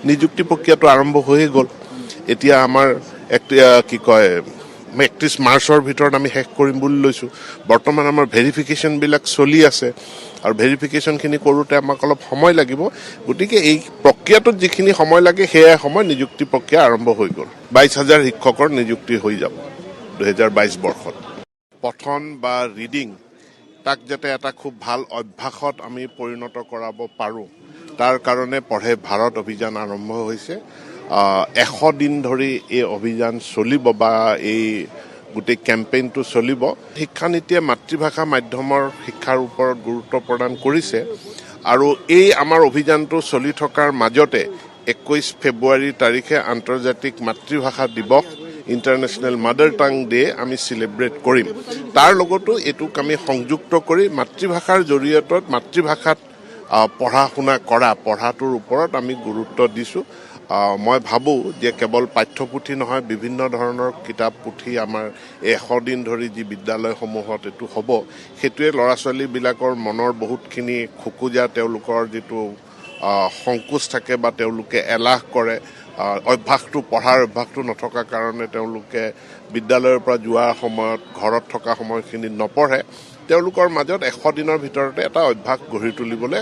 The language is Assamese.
নিযুক্তি প্ৰক্ৰিয়াটো আৰম্ভ হৈয়ে গ'ল। এতিয়া আমাৰ কি কয় 31 মাৰ্চৰ ভিতৰত আমি শেষ কৰিম বুলি লৈছোঁ। বৰ্তমান আমাৰ ভেৰিফিকেশ্যনবিলাক চলি আছে আৰু ভেৰিফিকেশ্যনখিনি কৰোঁতে আমাক অলপ সময় লাগিব। গতিকে এই প্ৰক্ৰিয়াটোত যিখিনি সময় লাগে সেয়া সময় নিযুক্তি প্ৰক্ৰিয়া আৰম্ভ হৈ গ'ল। 22,000 শিক্ষকৰ নিযুক্তি হৈ যাব 2022 বৰ্ষত। পঠন বা ৰিডিং তাক যাতে এটা খুব ভাল অভ্যাসত আমি পৰিণত কৰাব পাৰোঁ, তাৰ কাৰণে পঢ়ে ভাৰত অভিযান আৰম্ভ হৈছে। 100 দিন ধৰি এই অভিযান চলিব বা এই গোটেই কেম্পেইনটো চলিব। শিক্ষানীতিয়ে মাতৃভাষা মাধ্যমৰ শিক্ষাৰ ওপৰত গুৰুত্ব প্ৰদান কৰিছে আৰু এই আমাৰ অভিযানটো চলি থকাৰ মাজতে 21 ফেব্ৰুৱাৰী তাৰিখে আন্তৰ্জাতিক মাতৃভাষা দিৱস ইণ্টাৰনেশ্যনেল মাদাৰ টাং ডে আমি চেলিব্ৰেট কৰিম। তাৰ লগতো এইটোক আমি সংযুক্ত কৰি মাতৃভাষাৰ জৰিয়তে মাতৃভাষাত পঢ়া শুনা কৰা পঢ়াটোৰ ওপৰত আমি গুৰুত্ব দিছোঁ। মই ভাবোঁ যে কেৱল পাঠ্যপুথি নহয়, বিভিন্ন ধৰণৰ কিতাপ পুথি আমাৰ 100 দিন ধৰি যি বিদ্যালয়সমূহত এইটো হ'ব, সেইটোৱে ল'ৰা ছোৱালীবিলাকৰ মনৰ বহুতখিনি খোকোজা, তেওঁলোকৰ যিটো সংকোচ থাকে বা তেওঁলোকে এলাহ কৰে, পঢ়াৰ অভ্যাসটো নথকাৰ কাৰণে তেওঁলোকে বিদ্যালয়ৰ পৰা যোৱাৰ সময়ত ঘৰত থকা সময়খিনিত নপঢ়ে। তেওঁলোকৰ মাজত 100 দিনৰ ভিতৰতে এটা অভ্যাস গঢ়ি তুলিবলৈ